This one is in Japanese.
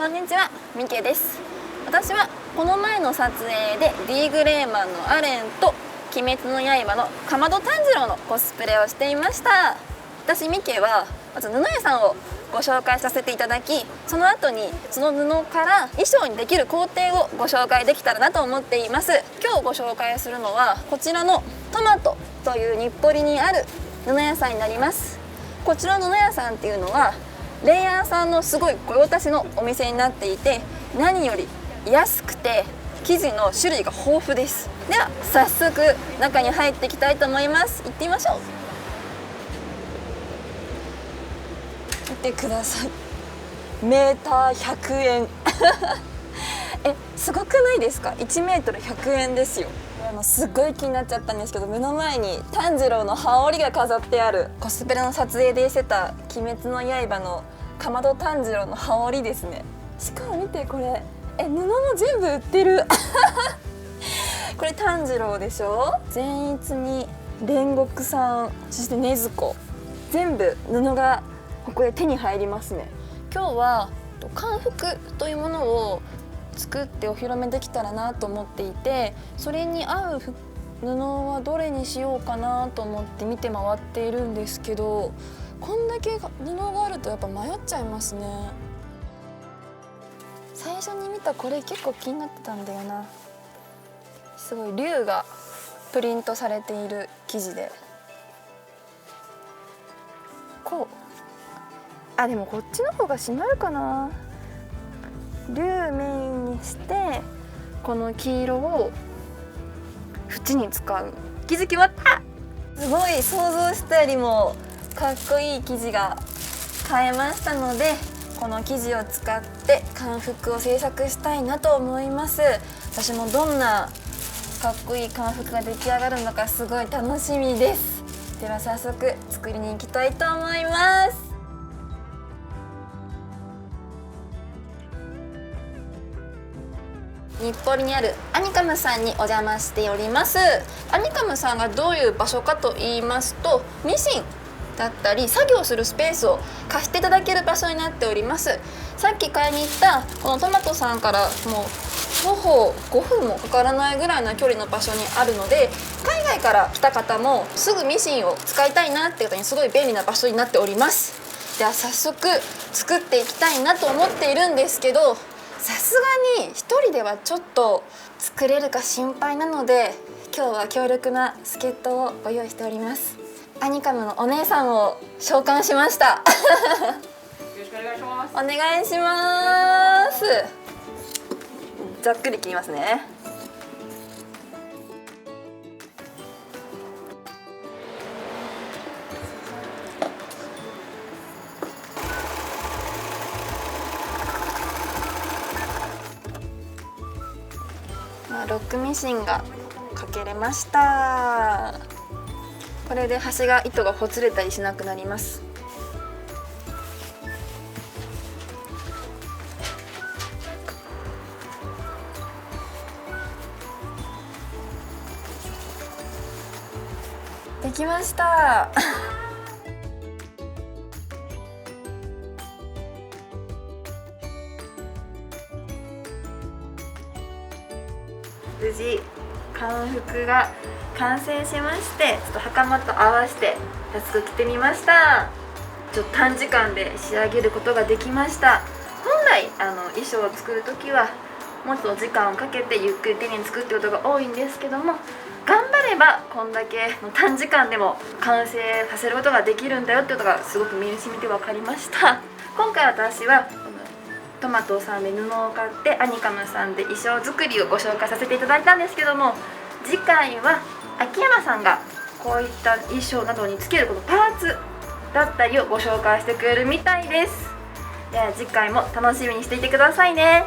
こんにちは、みけです。私はこの前の撮影でリーグレーマンのアレンと鬼滅の刃のかまど炭治郎のコスプレをしていました。私ミケはまず布屋さんをご紹介させていただき、その後にその布から衣装にできる工程をご紹介できたらなと思っています。今日ご紹介するのはこちらのトマトという日暮里にある布屋さんになります。こちらの布屋さんっていうのはレイヤーさんのすごい御用達のお店になっていて、何より安くて生地の種類が豊富です。では早速中に入っていきたいと思います。行ってみましょう。見てください、メーター100円すごくないですか。1メートル100円ですよ。すごい気になっちゃったんですけど、目の前に炭治郎の羽織が飾ってあるコスプレの撮影でしてた鬼滅の刃のかまど炭治郎の羽織ですね。しかも見てこれ、布も全部売ってるこれ炭治郎でしょ。善逸に煉獄さん、そして禰豆子、全部布がここで手に入りますね。今日は漢服というものを作ってお披露目できたらなと思っていて、それに合う布はどれにしようかなと思って見て回っているんですけど、こんだけ布があるとやっぱ迷っちゃいますね。最初に見たこれ結構気になってたんだよな。すごい竜がプリントされている生地で、こうでもこっちの方が締まるかな。竜メインにしてこの黄色を縁に使う。気づきまった。すごい想像したよりもかっこいい生地が買えましたので、この生地を使って漢服を制作したいなと思います。私もどんなかっこいい漢服が出来上がるのかすごい楽しみです。では早速作りに行きたいと思います。日暮里にあるアニカムさんにお邪魔しております。アニカムさんがどういう場所かと言いますと、ミシンだったり作業するスペースを貸していただける場所になっております。さっき買いに行ったこのトマトさんからもう徒歩5分もかからないぐらいの距離の場所にあるので、海外から来た方もすぐミシンを使いたいなっていう方にすごい便利な場所になっております。では早速作っていきたいなと思っているんですけど、さすがに一人ではちょっと作れるか心配なので、今日は強力な助っ人をご用意しております。アニカムのお姉さんを召喚しましたよろしくお願いします。お願いします。ざっくり切りますね。ロックミシンがかけれました。これで端が糸がほつれたりしなくなります。できました無事漢服が完成しまして、ちょっと袴と合わせて早速着てみました。ちょっと短時間で仕上げることができました。本来衣装を作る時はもっと時間をかけてゆっくり丁寧に作っていることが多いんですけども、頑張ればこんだけ短時間でも完成させることができるんだよっていうことがすごく身に染みて分かりました。今回私はトマトさんで布を買ってアニカムさんで衣装作りをご紹介させていただいたんですけども、次回は秋山さんがこういった衣装などにつけるこのパーツだったりをご紹介してくれるみたいです。では次回も楽しみにしていてくださいね。